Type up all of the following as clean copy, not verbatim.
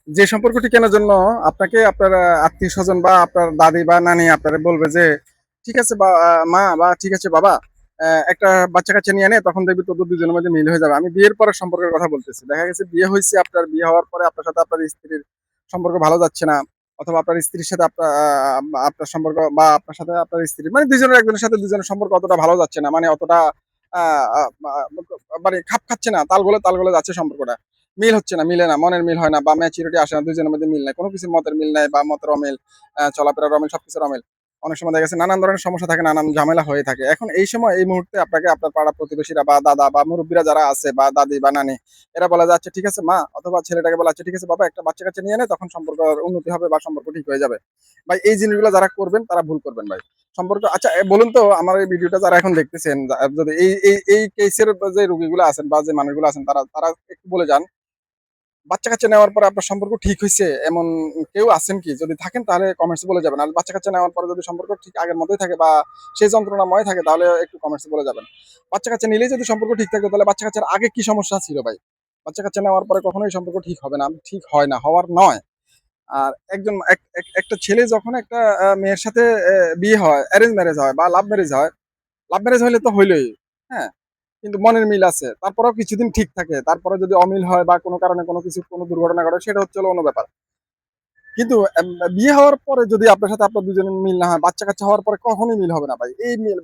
যে সম্পর্কটি কেনার জন্য আপনাকে আপনার আত্মীয়স্বজন বা আপনার দাদি বা নানি আপনারা বলবে যে, "ঠিক আছে বা মা বা ঠিক আছে বাবা, একটা বাচ্চা-কাচ্চা নিয়ে নে, তখন দেখবি তোদের দুজনের মধ্যে মিল হয়ে যাবে।" আমি বিয়ের পরের সম্পর্কের কথা বলতেছি। দেখা গেছে বিয়ে হইছে আপনার, বিয়ে হওয়ার পরে আপনার সাথে আপনার স্ত্রীর সম্পর্ক ভালো যাচ্ছে না। অথবা আপনার স্ত্রীর সাথে আপনার সম্পর্ক বা আপনার সাথে আপনার স্ত্রীর মানে ২ জনের একজনের সাথে ২ জনের সম্পর্ক অতটা ভালো যাচ্ছে না। মানে অতটা আ আ মা মানে খাপ খাচ্ছে না। তাল গলে যাচ্ছে সম্পর্কটা। মিল হচ্ছে না, মিলে না, মনের মিল হয় না বা ম্যাচুরিটি আসে না, ২ জনের মধ্যে মিল নাই। কোন কিছুর মতের মিল নাই বা মতের অমিল, চলাফেরার অমিল, সবকিছুর অমিল। অনেক সময় দেখা গেছে নানান ধরনের সমস্যা থাকে, নানান ঝামেলা হয়ে থাকে। এখন এই সময় এই মুহূর্তে আপনাকে আপনার পাড়া প্রতিবেশীরা বা দাদা বা মুরুব্বিরা যারা আছে বা দাদি বা নানি, এরা বলে যে, "আচ্ছা ঠিক আছে মা" অথবা ছেলেটাকে বলে, "আচ্ছা ঠিক আছে বাবা, একটা বাচ্চা-কাচ্চা নিয়ে নে, তখন সম্পর্কের উন্নতি হবে বা সম্পর্ক ঠিক হয়ে যাবে।" ভাই এই জিনিসগুলো যারা করবেন তারা ভুল করবেন ভাই। সম্পর্ক আচ্ছা বলুন তো আমার এই ভিডিওটা যারা এখন দেখতেছেন, যদি এই কেসের যে রোগীগুলো আছেন বা যে মানুষগুলো আছেন তারা তারা একটু বলে যান বাচ্চা-কাচ্চা নেওয়ার পরে আপনার সম্পর্ক ঠিক হইছে এমন কেউ আছেন কি? যদি থাকেন তাহলে কমেন্টস এ বলে যাবেন। আর বাচ্চা-কাচ্চা নেওয়ার পরে যদি সম্পর্ক ঠিক আগের মতোই থাকে বা সেই যন্ত্রণাময় থাকে তাহলে একটু কমেন্টস এ বলে যাবেন। বাচ্চা-কাচ্চা নিলেই যদি সম্পর্ক ঠিক থাকতো তাহলে বাচ্চা-কাচ্চার আগে কি সমস্যা ছিল ভাই? বাচ্চা-কাচ্চা নেওয়ার পরে কখনোই সম্পর্ক ঠিক হবে না। ঠিক হয় না, হওয়ার নয়। আর একজন এক এক একটা ছেলে যখন একটা মেয়ের সাথে বিয়ে হয়, অ্যারেঞ্জ ম্যারেজ হয় বা লাভ ম্যারেজ হয়, লাভ ম্যারেজ হইলে তো হইলই। হ্যাঁ? কিন্তু মনের মিল আছে। তারপরেও কিছুদিন ঠিক থাকে। তারপরে যদি অমিল হয় বা কোনো কারণে কোনো কিছু কোনো দুর্ঘটনা ঘটে সেটা হচ্ছে হলো অন্য ব্যাপার। কিন্তু বিয়ে হওয়ার পরে যদি আপনার সাথে আপনার ২ জনের মিল না হয়, বাচ্চা-কাচ্চা হওয়ার পরে কখনোই মিল হবে না ভাই। এই মিল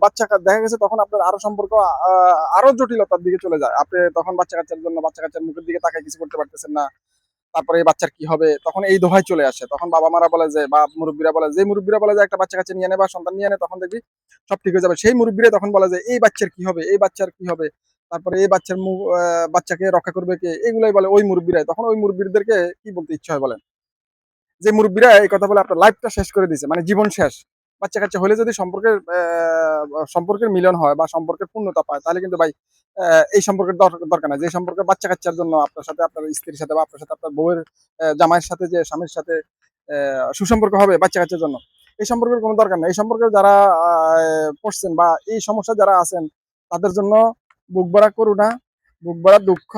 দেখা গেছে তখন আপনার আরো সম্পর্ক আরো জটিলতার দিকে চলে যায়। আপনি তখন বাচ্চা-কাচ্চার জন্য বাচ্চা-কাচ্চার মুখের দিকে তাকায় কিছু করতে পারতেছেন না। তারপরে এই বাচ্চার কি হবে? তখন এই দোহাই চলে আসে। তখন বাবা-মারা বলে যে বা মুরুব্বিরা বলে যে মুরুব্বিরা বলে যে একটা বাচ্চা-কাচ্চা নিয়ে নে বা সন্তান নিয়ে নে তখন দেখবি সব ঠিক হয়ে যাবে। সেই মুরুব্বিরাই তখন বলে যে এই বাচ্চার কি হবে? এই বাচ্চার কি হবে? তারপরে এই বাচ্চার বাচ্চাকে রক্ষা করবে কে? এগুলাই বলে ওই মুরুব্বিরাই। তখন ওই মুরুব্বিরদেরকে কি বলতে ইচ্ছা হয় বলেন? যে মুরুব্বিরা এই কথা বলে আপনার লাইফটা শেষ করে দিছে। মানে জীবন শেষ। বাচ্চা-কাচ্চা হলে যদি সম্পর্কের মিলন হয় বা সম্পর্কের পূর্ণতা পায় তাহলে কিন্তু ভাই এই সম্পর্কের দরকার নাই। যে সম্পর্কে বাচ্চা-কাচ্চার জন্য আপনার সাথে আপনার স্ত্রীর সাথে বা আপনার সাথে আপনার বউয়ের জামাইয়ের সাথে যে স্বামীর সাথে সুসম্পর্ক হবে বাচ্চা-কাচ্চার জন্য। এই সম্পর্কের কোনো দরকার নাই। এই সম্পর্কে যারা আ পড়ছেন বা এই সমস্যায় যারা আছেন তাদের জন্য বুক ভরা করুণা, বুক ভরা দুঃখ,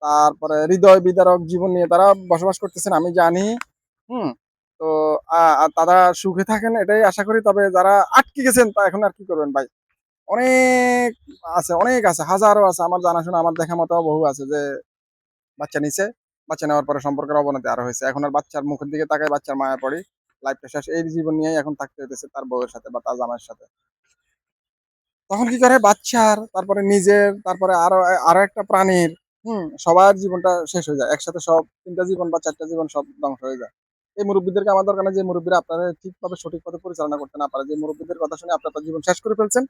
তারপরে হৃদয় বিদারক জীবন নিয়ে তারা বসবাস করতেছেন আমি জানি। হুম? তো তারা সুখে থাকেন এটাই আশা করি। তবে যারা আটকে গেছেন তা এখন আর কি করবেন ভাই? অনেক অনেক আছে, হাজারো আছে। আমার জানাশোনা আমার দেখা মতো বহু আছে যে বাচ্চা নিছে। বাচ্চা নেওয়ার পরে সম্পর্কের অবনতি আরো হইছে। এখন আর বাচ্চার মুখের দিকে তাকায় বাচ্চার মায়া পড়ি। লাইফটা শেষ। এই জীবন নিয়েই এখন থাকতে হইতেছে তার বউয়ের সাথে বা তার জামাইয়ের সাথে। তখন কি করে বাচ্চার, তারপরে নিজের, তারপরে আরো একটা প্রাণীর, সবার জীবনটা শেষ হয়ে যায়। একসাথে সব ৩ টা জীবন বা ৪ টা জীবন সব ধ্বংস হয়ে যায়। এই মুরুব্বিদেরকে আমার দরকার নাই যে মুরুব্বিরা আপনারে ঠিকভাবে সঠিক পথে পরিচালনা করতে না পারে। যে মুরুব্বিদের কথা শুনে আপনি আপনার জীবন শেষ করে ফেলছেন।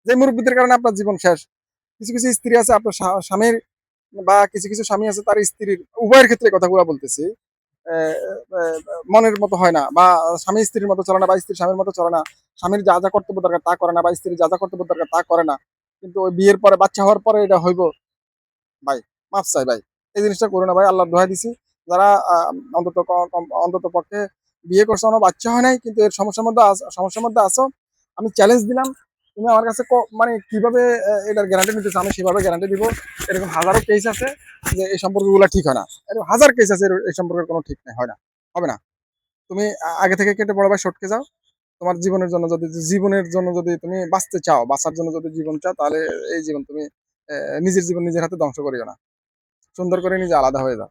যে মুরুব্বিদের কারণে আপনার জীবন শেষ। কিছু স্ত্রী আছে আপনার স্বামীর বা কিছু স্বামী আছে তার স্ত্রীর উভয়ের ক্ষেত্রে কথাগুলা বলতেছি। অ্যা অ্যা মনের মতো হয় না বা স্বামী স্ত্রীর মতো চলে না বা স্ত্রী স্বামীর মতো চলে না। স্বামীর যা কর্তব্য দরকার তা করে না বা স্ত্রীর যা কর্তব্য দরকার তা করে না। কিন্তু ওই বিয়ের পরে বাচ্চা হওয়ার পরে এটা হইব। ভাই মাফ চাই ভাই। এই জিনিসটা করো না ভাই। আল্লাহর দোহাই দিছি। যারা অন্তত অন্ততপক্ষে বিয়ে করছো এখনো বাচ্চা হয় নাই কিন্তু এর সমস্যার মধ্যে আছো। আমি চ্যালেঞ্জ দিলাম। তুমি আমার কাছে মানে কিভাবে এটার গ্যারান্টি নিতেছো আমি সেভাবে গ্যারান্টি দিব। এরকম হাজারো কেস আছে যে এই সম্পর্কগুলা ঠিক হয় না। এরকম হাজার কেস আছে এই সম্পর্কের কোনো ঠিক নাই, হয় না। হবে না। তুমি আগে থেকে কেটে বড় ভাই সটকে যাও। তোমার জীবনের জন্য যদি তুমি বাঁচতে চাও, বাঁচার জন্য যদি জীবন চাও তাহলে এই জীবন তুমি নিজের জীবন নিজের হাতে ধ্বংস করিও না। সুন্দর করে নিজে আলাদা হয়ে যাও।